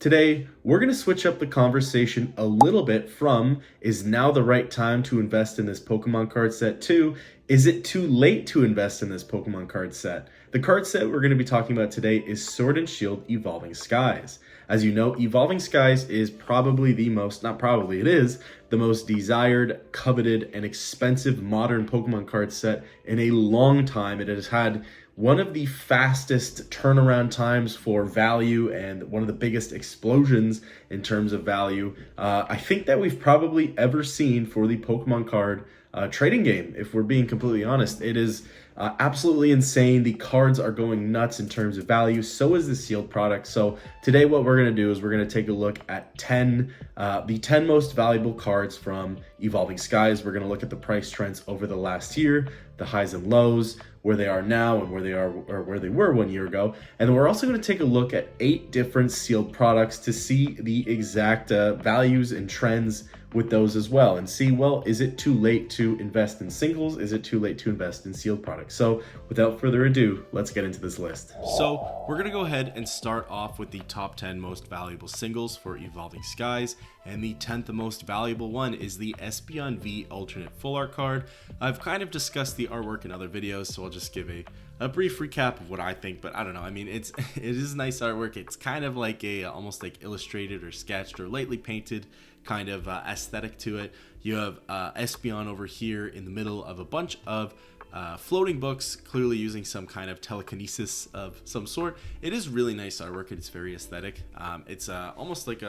Today, we're going to switch up the conversation a little bit from is now the right time to invest in this Pokemon card set to is it too late to invest in this Pokemon card set? The card set we're going to be talking about today is Sword and Shield Evolving Skies. As you know, Evolving Skies is probably the most, not probably, it is the most desired, coveted, and expensive modern Pokemon card set in a long time. It has had one of the fastest turnaround times for value and one of the biggest explosions in terms of value I think that we've probably ever seen for the Pokemon card trading game. If we're being completely honest, it is absolutely insane. The cards are going nuts in terms of value. So is the sealed product. So today what we're going to do is we're going to take a look at the 10 most valuable cards from Evolving Skies. We're going to look at the price trends over the last year, the highs and lows, where they are now and where they are or where they were 1 year ago. And then we're also going to take a look at 8 different sealed products to see the exact values and trends with those as well, and see, well, is it too late to invest in singles? Is it too late to invest in sealed products? So without further ado, let's get into this list. So we're going to go ahead and start off with the top 10 most valuable singles for Evolving Skies, and the 10th most valuable one is the Espeon V alternate full art card. I've kind of discussed the artwork in other videos, so I'll just give a brief recap of what I think, but I don't know. I mean, it is nice artwork. It's kind of like almost like illustrated or sketched or lightly painted kind of aesthetic to it. You have Espeon over here in the middle of a bunch of floating books, clearly using some kind of telekinesis of some sort. It is really nice artwork. It's very aesthetic. It's almost like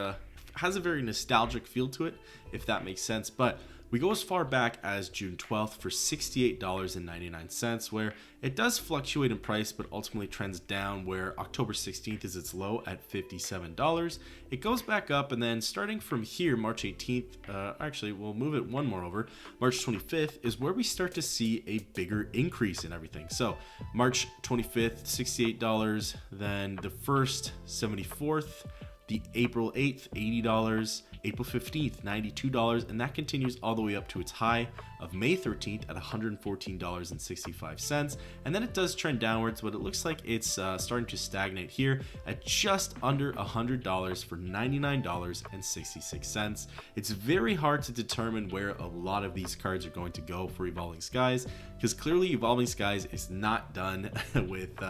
has a very nostalgic feel to it, if that makes sense. But we go as far back as June 12th for $68.99, where it does fluctuate in price, but ultimately trends down, where October 16th is its low at $57. It goes back up, and then starting from here, March 18th, actually, we'll move it one more over, March 25th is where we start to see a bigger increase in everything. So March 25th, $68, then the 1st, 74th, the April 8th, $80, April 15th, $92, and that continues all the way up to its high of May 13th at $114.65. And then it does trend downwards, but it looks like it's starting to stagnate here at just under $100 for $99.66. It's very hard to determine where a lot of these cards are going to go for Evolving Skies, because clearly Evolving Skies is not done with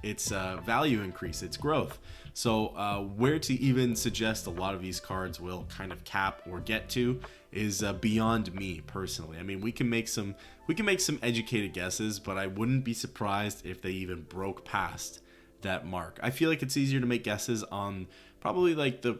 its value increase, its growth. So where to even suggest a lot of these cards will kind of cap or get to is beyond me personally. I mean, we can make some educated guesses, but I wouldn't be surprised if they even broke past that mark. I feel like it's easier to make guesses on probably like the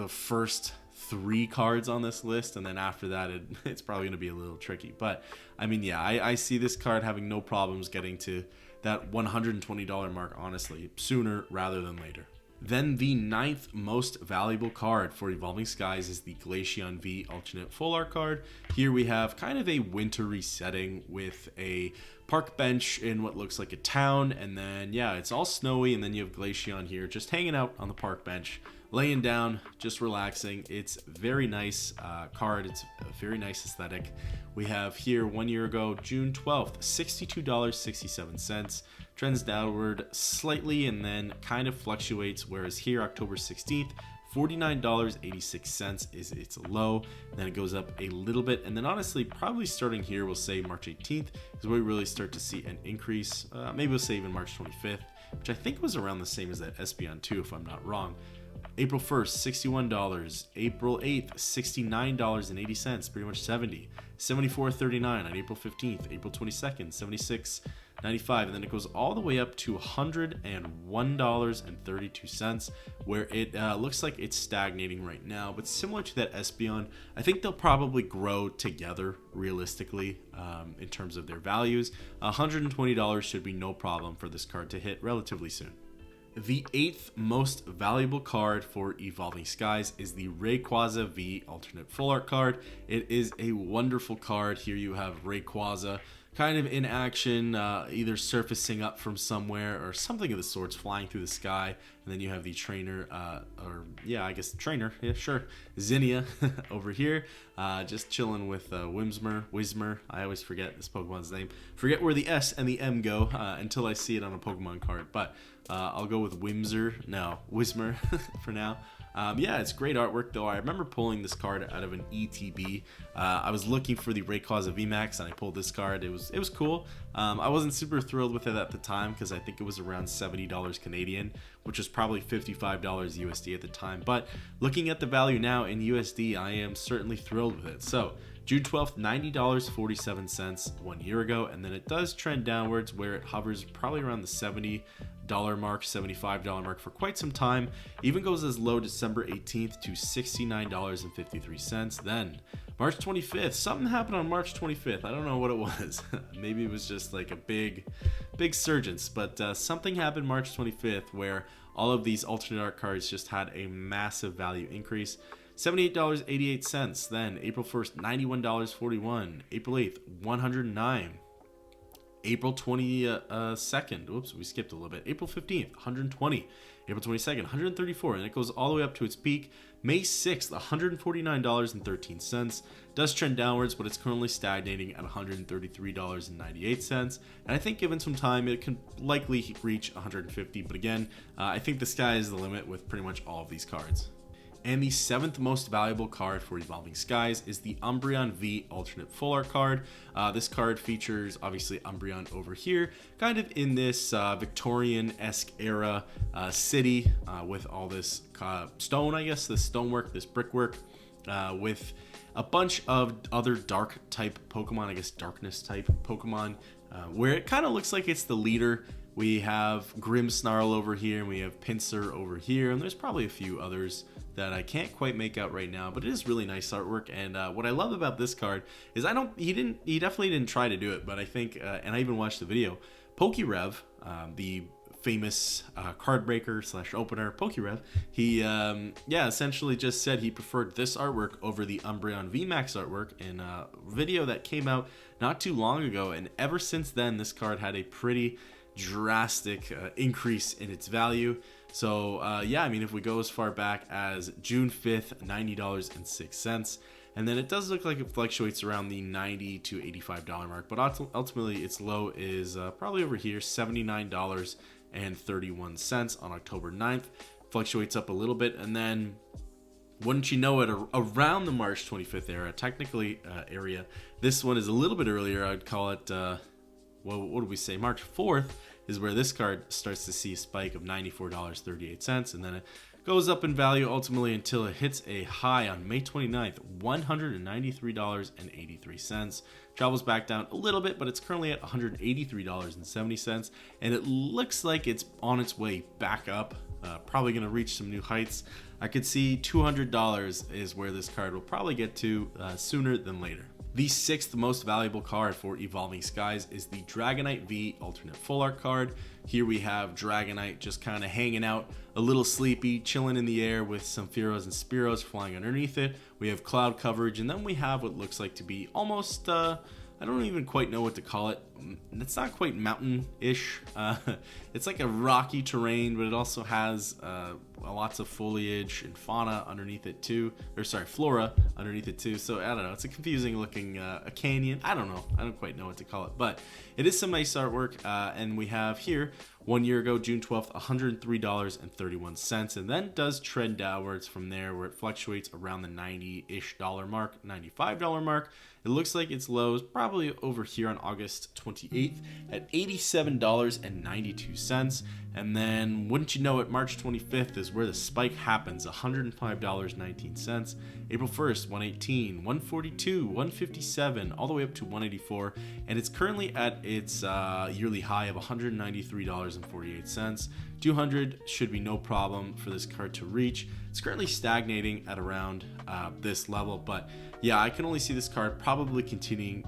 first 3 cards on this list, and then after that it's probably going to be a little tricky. But I mean, yeah, I see this card having no problems getting to that $120 mark, honestly, sooner rather than later. Then the 9th most valuable card for Evolving Skies is the Glaceon V alternate full art card. Here we have kind of a wintry setting with a park bench in what looks like a town, and then yeah, it's all snowy, and then you have Glaceon here just hanging out on the park bench, laying down, just relaxing. It's very nice card. It's a very nice aesthetic. We have here 1 year ago, June 12th, $62.67. Trends downward slightly and then kind of fluctuates, whereas here, October 16th, $49.86 is its low. Then it goes up a little bit, and then honestly, probably starting here, we'll say March 18th is where we really start to see an increase. Maybe we'll say even March 25th, which I think was around the same as that Espeon 2, if I'm not wrong. April 1st, $61. April 8th, $69.80, pretty much 70. $74.39 on April 15th. April 22nd, $76.95. And then it goes all the way up to $101.32, where it looks like it's stagnating right now. But similar to that Espeon, I think they'll probably grow together realistically in terms of their values. $120 should be no problem for this card to hit relatively soon. The 8th most valuable card for Evolving Skies is the Rayquaza V alternate full art card. It is a wonderful card. Here you have Rayquaza kind of in action, either surfacing up from somewhere or something of the sorts, flying through the sky. And then you have the trainer, Zinnia over here, just chilling with Whismur. I always forget this Pokemon's name. Forget where the S and the M go until I see it on a Pokemon card. But I'll go with Whismer for now. Yeah, it's great artwork though. I remember pulling this card out of an ETB. I was looking for the Rayquaza VMAX and I pulled this card. It was cool. I wasn't super thrilled with it at the time because I think it was around $70 Canadian, which was probably $55 USD at the time. But looking at the value now in USD, I am certainly thrilled with it. So June 12th, $90.47 1 year ago, and then it does trend downwards where it hovers probably around the $70 mark, $75 mark for quite some time. Even goes as low December 18th to $69.53. Then March 25th, something happened on March 25th. I don't know what it was. Maybe it was just like a big surgence, but something happened March 25th where all of these alternate art cards just had a massive value increase. $78.88. Then April 1st, $91.41. April 8th, $109. April 22nd, whoops, we skipped a little bit. April 15th, $120. April 22nd, $134, and it goes all the way up to its peak. May 6th, $149.13. Does trend downwards, but it's currently stagnating at $133.98. And I think given some time, it can likely reach $150. But again, I think the sky is the limit with pretty much all of these cards. And the 7th most valuable card for Evolving Skies is the Umbreon V Alternate Full Art card. This card features obviously Umbreon over here, kind of in this Victorian-esque era city with all this stone, I guess, this stonework, this brickwork, with a bunch of other dark type Pokemon, I guess darkness type Pokemon, where it kind of looks like it's the leader. We have Grimmsnarl over here, and we have Pinsir over here, and there's probably a few others that I can't quite make out right now, but it is really nice artwork. And what I love about this card is he definitely didn't try to do it, but I think, and I even watched the video, Pokerev, the famous card breaker / opener Pokerev, he essentially just said he preferred this artwork over the Umbreon VMAX artwork in a video that came out not too long ago, and ever since then this card had a pretty drastic increase in its value. So yeah, I mean, if we go as far back as June 5th, $90.06, and then it does look like it fluctuates around the $90 to $85 mark, but ultimately its low is probably over here, $79.31 on October 9th. Fluctuates up a little bit, and then wouldn't you know it, around the March 25th area, this one is a little bit earlier. I'd call it well, what do we say? March 4th is where this card starts to see a spike of $94.38, and then it goes up in value ultimately until it hits a high on May 29th, $193.83. Travels back down a little bit, but it's currently at $183.70, and it looks like it's on its way back up, probably going to reach some new heights. I could see $200 is where this card will probably get to sooner than later. The 6th most valuable card for Evolving Skies is the Dragonite V Alternate Full Art card. Here we have Dragonite just kind of hanging out, a little sleepy, chilling in the air with some Fearos and Spearows flying underneath it. We have cloud coverage, and then we have what looks like to be almost, I don't even quite know what to call it. It's not quite mountain-ish. It's like a rocky terrain, but it also has lots of foliage and fauna underneath it too. Flora underneath it too. So I don't know. It's a confusing looking a canyon. I don't know. I don't quite know what to call it, but it is some nice artwork. And we have here 1 year ago, June 12th, $103.31, and then does trend downwards from there, where it fluctuates around the $90-ish mark, $95 mark. It looks like its low is probably over here on August 28th at $87.92. And then, wouldn't you know it, March 25th is where the spike happens, $105.19. April 1st, $118, $142, $157, all the way up to $184. And it's currently at its yearly high of $193.48. $200 should be no problem for this card to reach. It's currently stagnating at around this level, but yeah, I can only see this card probably continuing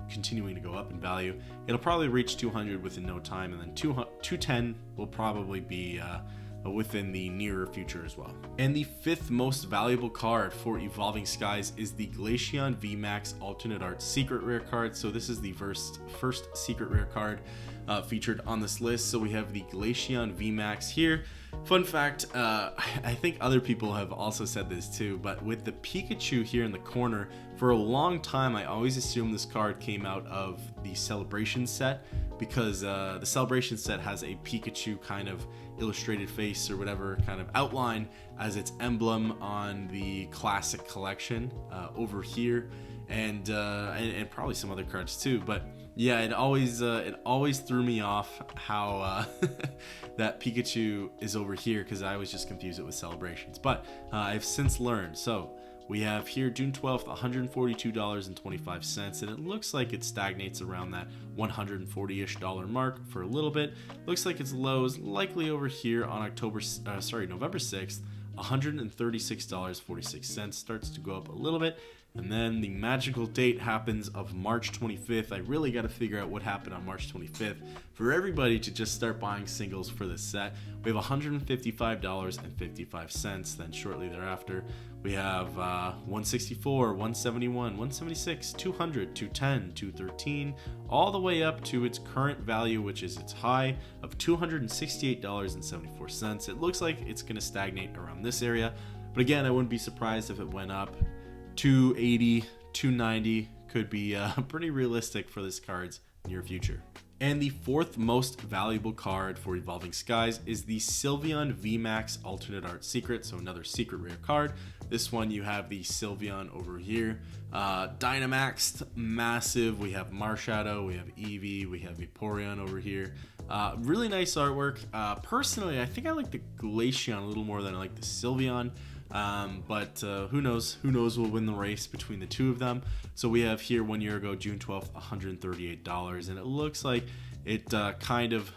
to go up in value. It'll probably reach 200 within no time, and then 210 will probably be within the nearer future as well. And the 5th most valuable card for Evolving Skies is the Glaceon VMAX Alternate Art Secret Rare card. So this is the first Secret Rare card featured on this list. So we have the Glaceon VMAX here. Fun fact, I think other people have also said this too, but with the Pikachu here in the corner, for a long time I always assumed this card came out of the Celebration set, because the Celebration set has a Pikachu kind of illustrated face or whatever kind of outline as its emblem on the Classic Collection over here, and probably some other cards too. But yeah, it always threw me off how that Pikachu is over here, because I always just confused it with Celebrations. But I've since learned. So we have here June 12th, $142.25, and it looks like it stagnates around that $140-ish mark for a little bit. Looks like its low is likely over here on November 6th, $136.46. Starts to go up a little bit, and then the magical date happens of March 25th. I really got to figure out what happened on March 25th for everybody to just start buying singles for this set. We have $155.55. Then shortly thereafter, we have 164, 171, 176, 200, 210, 213, all the way up to its current value, which is its high of $268.74. It looks like it's going to stagnate around this area, but again, I wouldn't be surprised if it went up. 280, 290 could be pretty realistic for this card's near future. And the fourth most valuable card for Evolving Skies is the Sylveon VMAX Alternate Art Secret, so another secret rare card. This one you have the Sylveon over here, Dynamaxed, massive. We have Marshadow, we have Eevee, we have Vaporeon over here. Really nice artwork. Personally, I think I like the Glaceon a little more than I like the Sylveon. But who knows? Who knows will win the race between the two of them. So we have here 1 year ago, June 12th, $138, and it looks like it kind of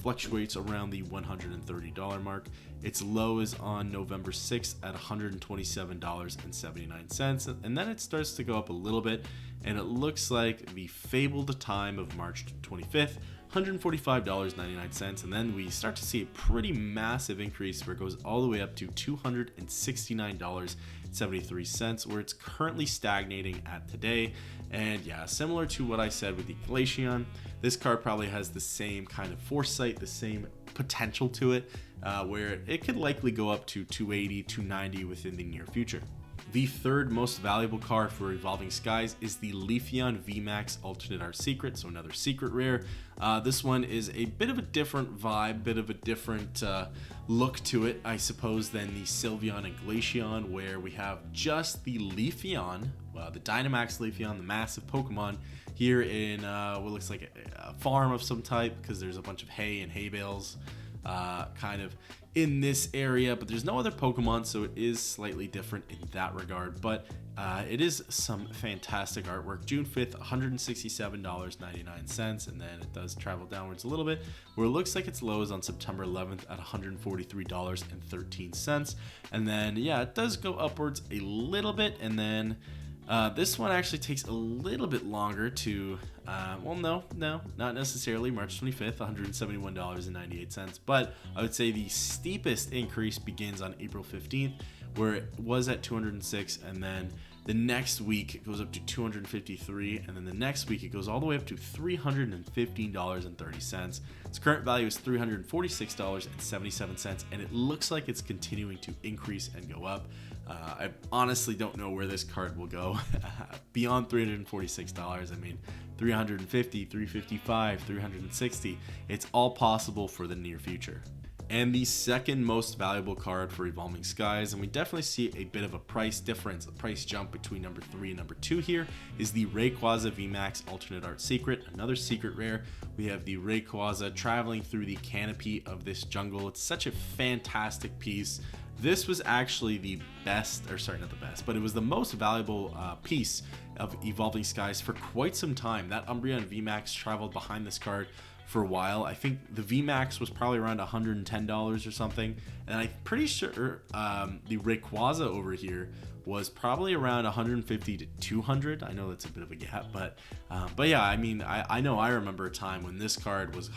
fluctuates around the $130 mark. Its low is on November 6th at $127.79, and then it starts to go up a little bit, and it looks like the fabled time of March 25th, $145.99, and then we start to see a pretty massive increase where it goes all the way up to $269.73, where it's currently stagnating at today. And yeah, similar to what I said with the Glaceon, this card probably has the same kind of foresight, the same potential to it, where it could likely go up to 280, 290 within the near future. The third most valuable card for Evolving Skies is the Leafeon VMAX Alternate Art Secret, so another secret rare. This one is a bit of a different vibe, bit of a different look to it, I suppose, than the Sylveon and Glaceon, where we have just the Leafeon, the Dynamax Leafeon, the massive Pokemon, here in what looks like a farm of some type, because there's a bunch of hay and hay bales kind of in this area, but there's no other Pokemon, so it is slightly different in that regard. But it is some fantastic artwork. June 5th, $167.99, and then it does travel downwards a little bit, where it looks like its low is on September 11th at $143.13, and then yeah, it does go upwards a little bit, and then this one actually takes a little bit longer to, no, not necessarily. March 25th, $171.98. But I would say the steepest increase begins on April 15th, where it was at 206, and then the next week it goes up to 253, and then the next week it goes all the way up to $315.30. Its current value is $346.77, and it looks like it's continuing to increase and go up. I honestly don't know where this card will go beyond $346. I mean, $350, $355, $360. It's all possible for the near future. And the second most valuable card for Evolving Skies, and we definitely see a bit of a price difference, a price jump between number 3 and number 2 here, is the Rayquaza VMAX Alternate Art Secret, another secret rare. We have the Rayquaza traveling through the canopy of this jungle. It's such a fantastic piece. This was actually the best, or sorry, not the best, but it was the most valuable piece of Evolving Skies for quite some time. That Umbreon VMAX traveled behind this card for a while. I think the VMAX was probably around $110 or something, and I'm pretty sure the Rayquaza over here was probably around $150 to $200. I know that's a bit of a gap, but yeah, I mean, I know I remember a time when this card was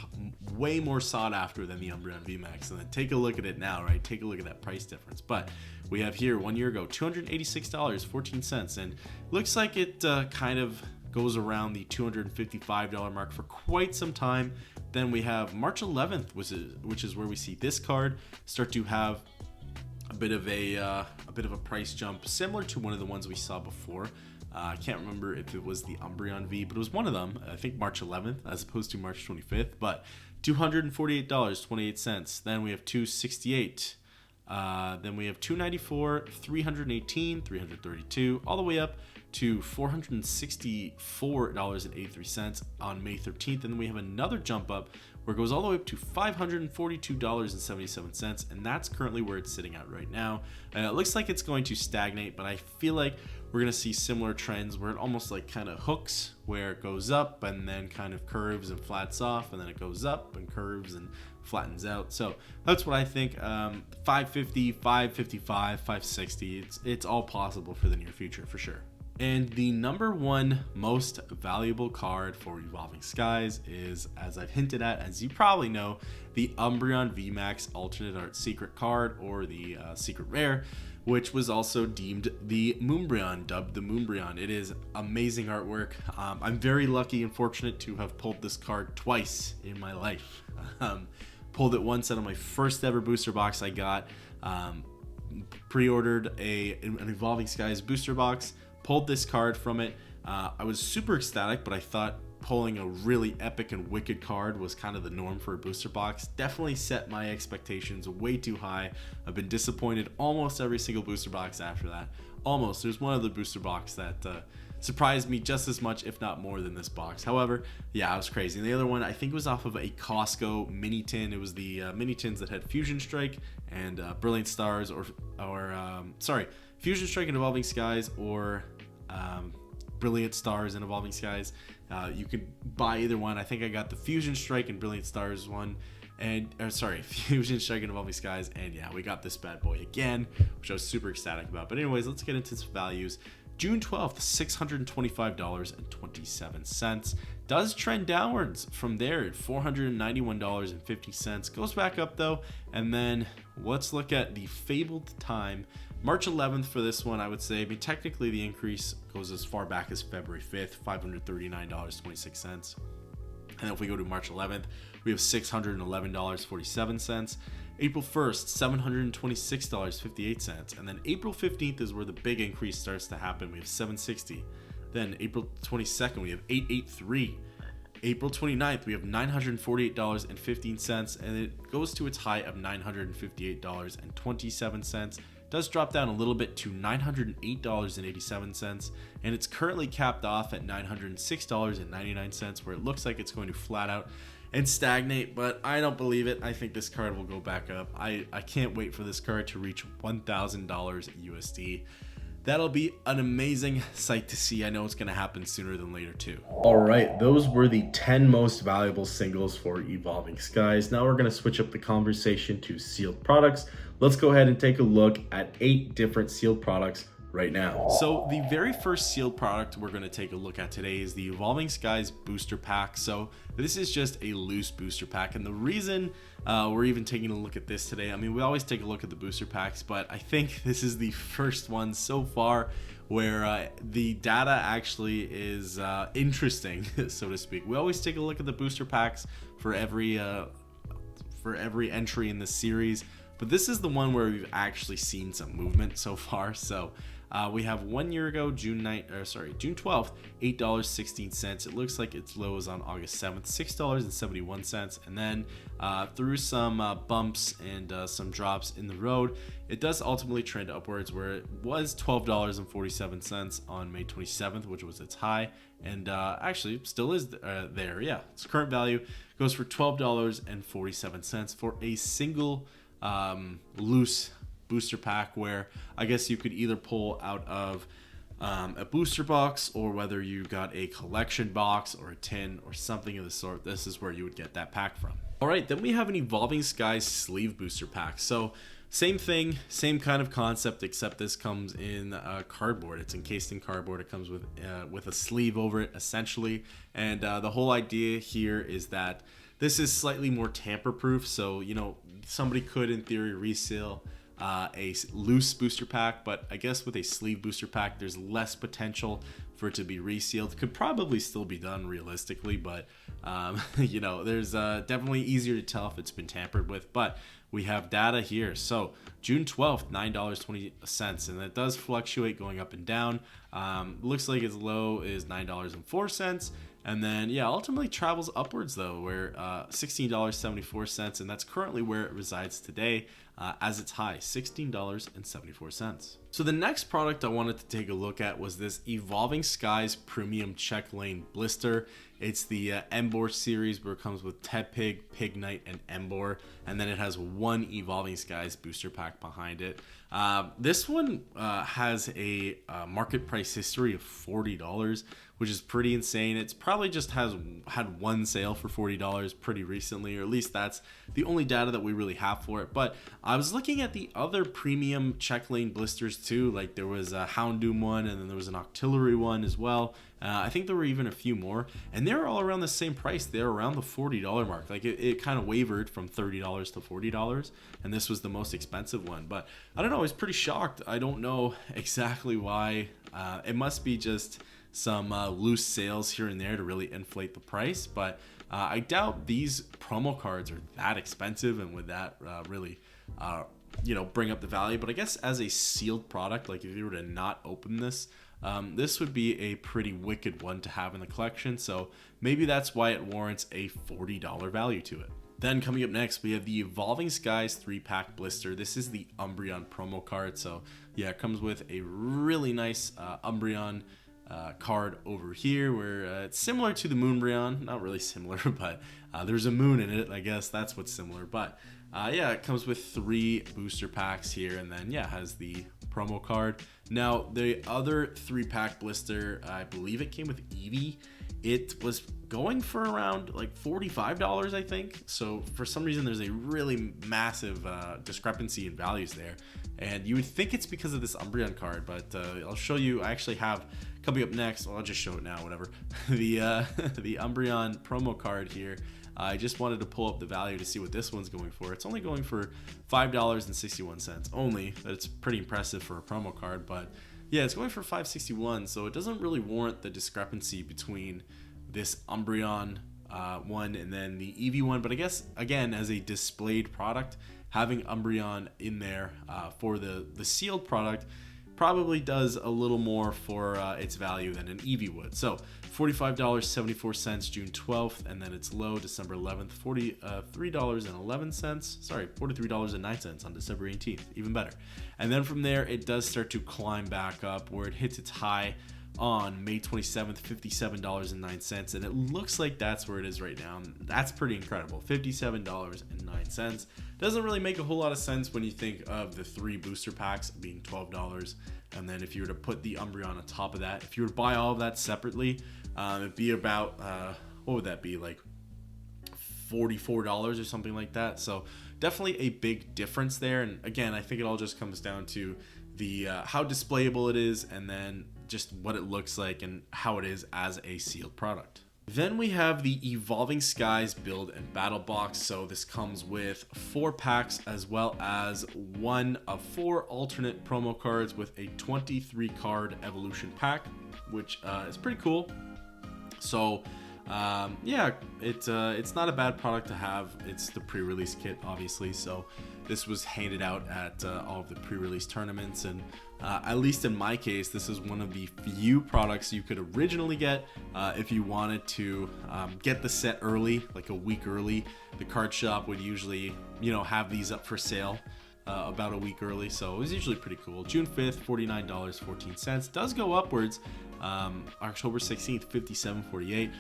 way more sought after than the Umbreon VMAX, and then take a look at it now, right? Take a look at that price difference. But we have here 1 year ago, $286.14, and looks like it kind of goes around the $255 mark for quite some time, Then we have March 11th, which is where we see this card start to have a bit of a price jump, similar to one of the ones we saw before. I can't remember if it was the Umbreon V, but it was one of them. I think March 11th as opposed to March 25th. But $248.28. Then we have 268. Then we have 294, 318, 332, all the way up to $464.83 on May 13th. And then we have another jump up where it goes all the way up to $542.77. And that's currently where it's sitting at right now. It looks like it's going to stagnate, but I feel like we're going to see similar trends where it almost like kind of hooks, where it goes up and then kind of curves and flats off, and then it goes up and curves and flattens out. So that's what I think. 550, 555, 560. It's all possible for the near future for sure. And the number one most valuable card for Evolving Skies is, as I've hinted at, as you probably know, the Umbreon VMAX Alternate Art Secret card, or the Secret Rare, which was also deemed the Moonbreon, dubbed the Moonbreon. It is amazing artwork. I'm very lucky and fortunate to have pulled this card twice in my life. Pulled it once out of my first ever booster box I got. Pre-ordered an Evolving Skies booster box, pulled this card from it. I was super ecstatic, but I thought pulling a really epic and wicked card was kind of the norm for a booster box. Definitely set my expectations way too high. I've been disappointed almost every single booster box after that. Almost. There's one other booster box that surprised me just as much, if not more, than this box. However, yeah, it was crazy. And the other one, I think, was off of a Costco mini tin. It was the mini tins that had Fusion Strike and Brilliant Stars, or Fusion Strike and Evolving Skies, or Brilliant Stars and Evolving Skies. You could buy either one. I think I got the Fusion Strike and Brilliant Stars one, Fusion Strike and Evolving Skies, and yeah, we got this bad boy again, which I was super ecstatic about. But anyways, let's get into some values. June 12th, $625.27. Does trend downwards from there at $491.50. Goes back up though. And then let's look at the fabled time. March 11th for this one, I would say. I mean, technically the increase goes as far back as February 5th, $539.26. And then if we go to March 11th, we have $611.47. April 1st, $726.58. And then April 15th is where the big increase starts to happen. We have $760. Then April 22nd, we have $883. April 29th, we have $948.15. And it goes to its high of $958.27. Does drop down a little bit to $908.87, and it's currently capped off at $906.99, where it looks like it's going to flat out and stagnate, but I don't believe it. I think this card will go back up. I can't wait for this card to reach $1,000 USD. That'll be an amazing sight to see. I know it's going to happen sooner than later too. All right, those were the 10 most valuable singles for Evolving Skies. Now we're going to switch up the conversation to sealed products. Let's go ahead and take a look at 8 different sealed products right now. So the very first sealed product we're going to take a look at today is the Evolving Skies booster pack. So this is just a loose booster pack, and the reason we're even taking a look at this today, I mean, we always take a look at the booster packs, but I think this is the first one so far where the data actually is interesting, so to speak. We always take a look at the booster packs for every entry in this series, but this is the one where we've actually seen some movement so far. So we have 1 year ago, June 12th, $8.16. It looks like its low is on August 7th, $6.71. And then through some bumps and some drops in the road, it does ultimately trend upwards, where it was $12.47 on May 27th, which was its high. And actually still is there. Yeah, its current value goes for $12.47 for a single loose booster pack, where I guess you could either pull out of a booster box, or whether you got a collection box or a tin or something of the sort. This is where you would get that pack from. All right, then we have an Evolving Skies sleeve booster pack. So same thing, same kind of concept, except this comes in cardboard. It's encased in cardboard. It comes with a sleeve over it, essentially. And the whole idea here is that this is slightly more tamper-proof. So, you know, somebody could, in theory, reseal a loose booster pack, but I guess with a sleeve booster pack, there's less potential for it to be resealed. Could probably still be done realistically, but there's definitely easier to tell if it's been tampered with. But we have data here. So June 12th, $9.20, and it does fluctuate going up and down. Looks like as low as $9.04. And then, ultimately travels upwards though, where $16.74, and that's currently where it resides today as its high, $16.74. So the next product I wanted to take a look at was this Evolving Skies Premium Check Lane Blister. It's the Emboar series where it comes with Tepig, Pignite, and Emboar, and then it has one Evolving Skies booster pack behind it. This one has a market price history of $40, which is pretty insane. It's probably just had one sale for $40 pretty recently, or at least that's the only data that we really have for it. But I was looking at the other premium check lane blisters too, like there was a Houndoom one, and then there was an Octillery one as well. I think there were even a few more, and they're all around the same price. They're around the $40 mark. Like it kind of wavered from $30 to $40, and this was the most expensive one. But I don't know, I was pretty shocked. I don't know exactly why. It must be just some loose sales here and there to really inflate the price, but I doubt these promo cards are that expensive and would that really bring up the value. But I guess as a sealed product, like if you were to not open this, this would be a pretty wicked one to have in the collection, so maybe that's why it warrants a $40 value to it. Then coming up next, we have the Evolving Skies 3-pack blister. This is the Umbreon promo card, so yeah, it comes with a really nice Umbreon card over here, where it's similar to the Moonbreon. Not really similar, but there's a moon in it. I guess that's what's similar. But it comes with 3 booster packs here, and then has the promo card. Now the other 3-pack blister, I believe it came with Eevee. It was going for around like $45, I think. So for some reason, there's a really massive discrepancy in values there, and you would think it's because of this Umbreon card, but I'll show you. I actually have coming up next. Well, I'll just show it now. Whatever. The Umbreon promo card here. I just wanted to pull up the value to see what this one's going for. It's only going for $5.61 only. That's pretty impressive for a promo card, but yeah, it's going for $5.61, so it doesn't really warrant the discrepancy between this Umbreon one and then the Eevee one. But I guess, again, as a displayed product, having Umbreon in there for the sealed product probably does a little more for its value than an Eevee would. So $45.74 June 12th, and then it's low December 11th, $43.11. Sorry, $43.09 on December 18th, even better. And then from there, it does start to climb back up, where it hits its high on May 27th, $57.09, and it looks like that's where it is right now. That's pretty incredible. $57.09 doesn't really make a whole lot of sense when you think of the 3 booster packs being $12, and then if you were to put the Umbreon on top of that, if you were to buy all of that separately, it'd be about what would that be, like $44 or something like that. So definitely a big difference there. And again, I think it all just comes down to the how displayable it is, and then just what it looks like and how it is as a sealed product. Then we have the Evolving Skies Build and Battle Box. So this comes with 4 packs as well as 1 of 4 alternate promo cards with a 23 card evolution pack, which is pretty cool. So it's not a bad product to have. It's the pre-release kit, obviously, so this was handed out at all of the pre-release tournaments, and at least in my case, this is one of the few products you could originally get if you wanted to get the set early, like a week early. The card shop would usually have these up for sale about a week early, so it was usually pretty cool. June 5th, $49.14. Does go upwards. October 16th, $57.48.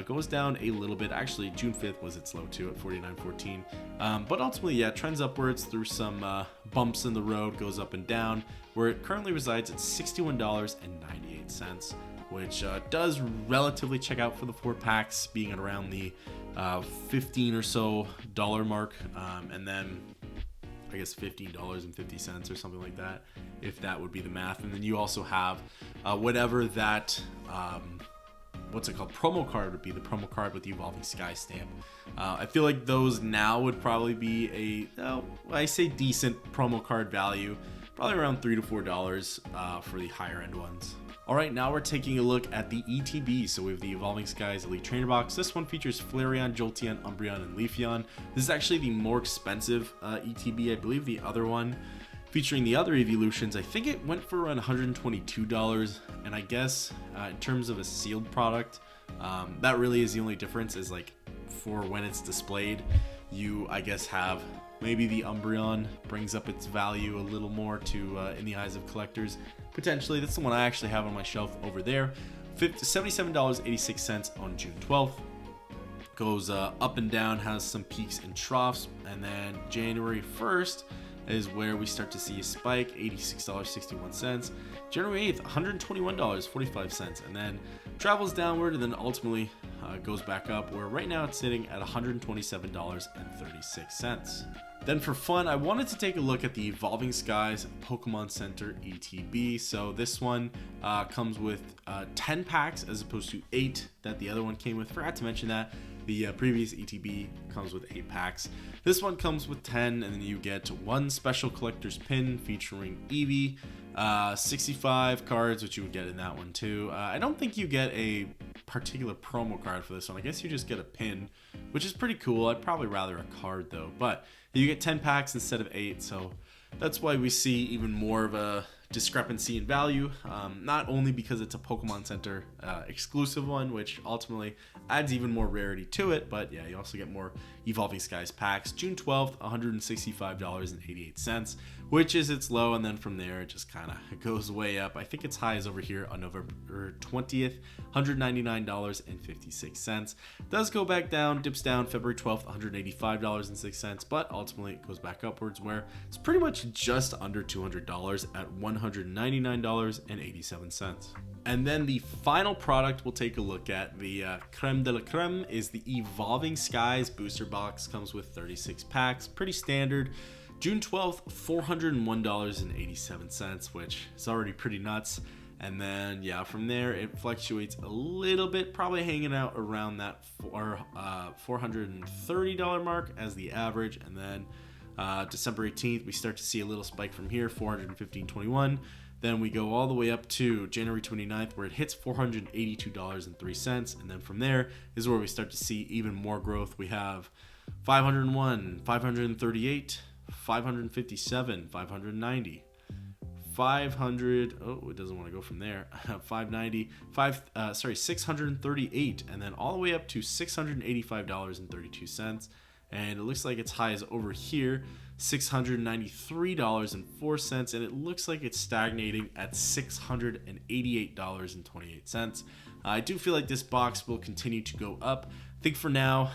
Goes down a little bit. Actually, June 5th was its low too at $49.14. But ultimately, trends upwards through some bumps in the road, goes up and down, where it currently resides at $61.98, which does relatively check out for the 4 packs, being at around the $15 or so mark, and then I guess $15.50 or something like that, if that would be the math. And then you also have whatever that promo card would be the promo card with the Evolving Sky stamp. I feel like those now would probably be I say decent promo card value, probably around $3 to $4 for the higher end ones. Alright, now we're taking a look at the ETB. So we have the Evolving Skies Elite Trainer Box. This one features Flareon, Jolteon, Umbreon, and Leafeon. This is actually the more expensive ETB. I believe the other one, featuring the other evolutions, I think it went for around $122. And I guess in terms of a sealed product, that really is the only difference, is like for when it's displayed, you, I guess, have maybe the Umbreon brings up its value a little more to in the eyes of collectors. Potentially, that's the one I actually have on my shelf over there. $77.86 on June 12th. Goes up and down, has some peaks and troughs, and then January 1st is where we start to see a spike, $86.61. January 8th, $121.45, and then travels downward, and then ultimately goes back up, where right now it's sitting at $127.36. Then for fun, I wanted to take a look at the Evolving Skies Pokemon Center ETB. So this one comes with 10 packs as opposed to 8 that the other one came with. Forgot to mention that the previous ETB comes with 8 packs. This one comes with 10, and then you get one special collector's pin featuring Eevee, 65 cards, which you would get in that one too. I don't think you get a particular promo card for this one. I guess you just get a pin, which is pretty cool. I'd probably rather a card though, but you get 10 packs instead of 8, so that's why we see even more of a discrepancy in value, not only because it's a Pokemon Center exclusive one, which ultimately adds even more rarity to it, but yeah, you also get more Evolving Skies packs. June 12th, $165.88, which is its low, and then from there it just kind of goes way up. I think its high is over here on November 20th, $199.56. Does go back down, dips down February 12th, $185.06, but ultimately it goes back upwards, where it's pretty much just under $200 at $199.87. And then the final product we'll take a look at, the creme de la creme, is the Evolving Skies booster box. Comes with 36 packs, pretty standard. June 12th, $401.87, which is already pretty nuts. And then yeah, from there it fluctuates a little bit, probably hanging out around that $430 mark as the average. And then December 18th, we start to see a little spike from here, $415.21. Then we go all the way up to January 29th, where it hits $482.03. And then from there is where we start to see even more growth. We have 501, 538, 557, 590, 500. Oh, it doesn't want to go from there. 590, 638, and then all the way up to $685.32. And it looks like its high is over here, $693.04, and it looks like it's stagnating at $688.28. I do feel like this box will continue to go up. I think for now,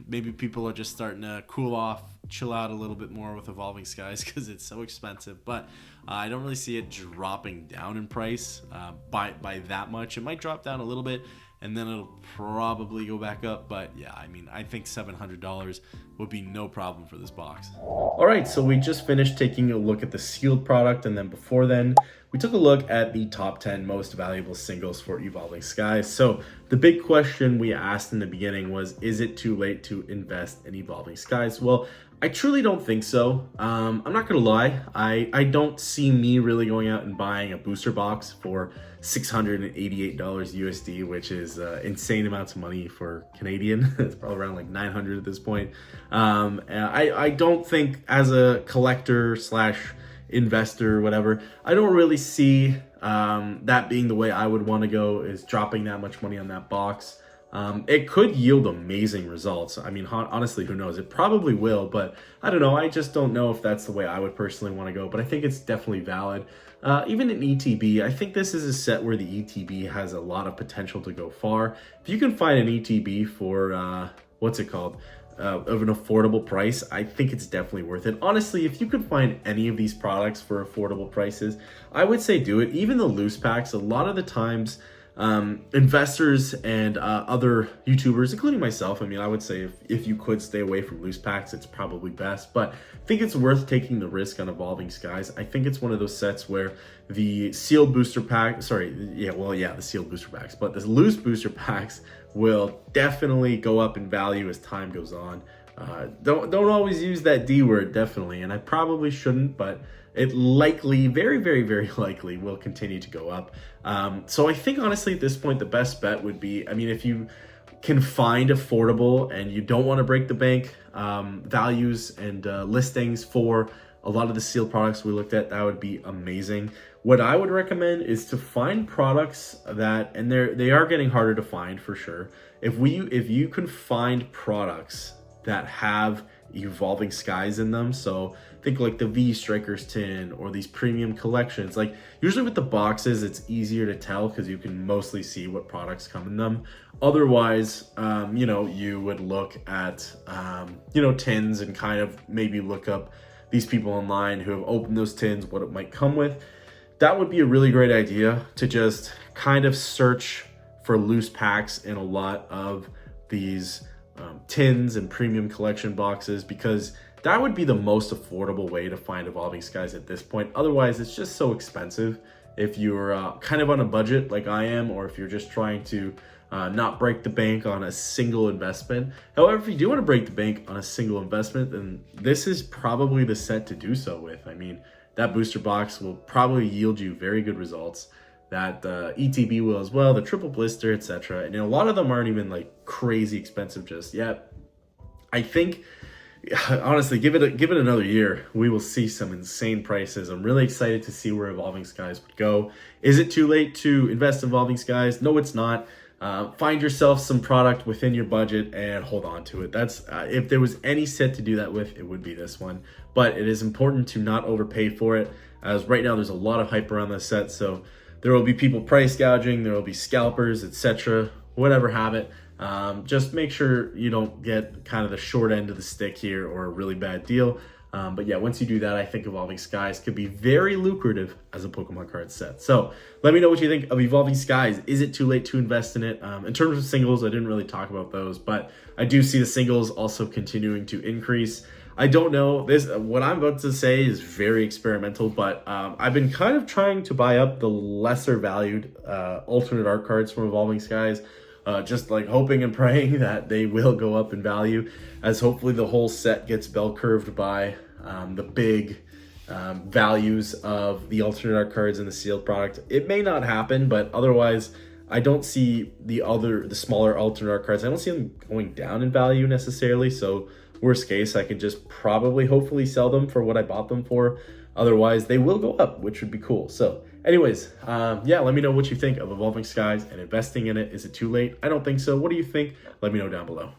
maybe people are just starting to cool off, chill out a little bit more with Evolving Skies because it's so expensive, but I don't really see it dropping down in price by that much. It might drop down a little bit, and then it'll probably go back up. But yeah, I mean, I think $700 would be no problem for this box. All right, so we just finished taking a look at the sealed product, and then before then, we took a look at the top 10 most valuable singles for Evolving Skies. So the big question we asked in the beginning was, is it too late to invest in Evolving Skies? Well, I truly don't think so. I'm not gonna lie, I don't see me really going out and buying a booster box for $688 USD, which is insane amounts of money for Canadian. It's probably around like 900 at this point. I don't think, as a collector slash investor or whatever, I don't really see that being the way I would want to go, is dropping that much money on that box. It could yield amazing results. I mean, honestly, who knows? It probably will, but I don't know. I just don't know if that's the way I would personally want to go, but I think it's definitely valid. Even in ETB, I think this is a set where the ETB has a lot of potential to go far. If you can find an ETB for, what's it called? Of an affordable price, I think it's definitely worth it. Honestly, if you could find any of these products for affordable prices, I would say do it. Even the loose packs, a lot of the times, investors and other YouTubers, including myself, I mean, I would say if you could stay away from loose packs, it's probably best. But I think it's worth taking the risk on Evolving Skies. I think it's one of those sets where the sealed booster pack, the sealed booster packs, but the loose booster packs will definitely go up in value as time goes on. Don't always use that D word, definitely, and I probably shouldn't, but it likely, very, very, very likely will continue to go up. So I think honestly at this point, the best bet would be, I mean, if you can find affordable and you don't want to break the bank values and listings for a lot of the sealed products we looked at, that would be amazing. What I would recommend is to find products that, and they are getting harder to find for sure. If you can find products that have Evolving Skies in them, so think like the V Strikers tin or these premium collections. Like usually with the boxes, it's easier to tell because you can mostly see what products come in them. Otherwise, you would look at tins and kind of maybe look up these people online who have opened those tins, what it might come with. That would be a really great idea, to just kind of search for loose packs in a lot of these tins and premium collection boxes, because that would be the most affordable way to find Evolving Skies at this point. Otherwise, it's just so expensive if you're kind of on a budget like I am, or if you're just trying to not break the bank on a single investment. However, if you do want to break the bank on a single investment, then this is probably the set to do so with. I mean, that booster box will probably yield you very good results. That ETB will as well, the triple blister, etc. And a lot of them aren't even like crazy expensive just yet. I think, honestly, give it another year, we will see some insane prices. I'm really excited to see where Evolving Skies would go. Is it too late to invest in Evolving Skies? No, it's not. Find yourself some product within your budget and hold on to it. That's if there was any set to do that with, it would be this one. But it is important to not overpay for it, as right now there's a lot of hype around this set. So there will be people price gouging, there will be scalpers, etc. Whatever habit. Just make sure you don't get kind of the short end of the stick here or a really bad deal. But yeah, once you do that, I think Evolving Skies could be very lucrative as a Pokemon card set. So let me know what you think of Evolving Skies. Is it too late to invest in it? In terms of singles, I didn't really talk about those, but I do see the singles also continuing to increase. I don't know, what I'm about to say is very experimental, but I've been kind of trying to buy up the lesser valued alternate art cards from Evolving Skies. Just like hoping and praying that they will go up in value, as hopefully the whole set gets bell curved by the big values of the alternate art cards and the sealed product. It may not happen, but otherwise I don't see the smaller alternate art cards, I don't see them going down in value necessarily. So worst case, I can just probably hopefully sell them for what I bought them for. Otherwise, they will go up, which would be cool. So anyways, let me know what you think of Evolving Skies and investing in it. Is it too late? I don't think so. What do you think? Let me know down below.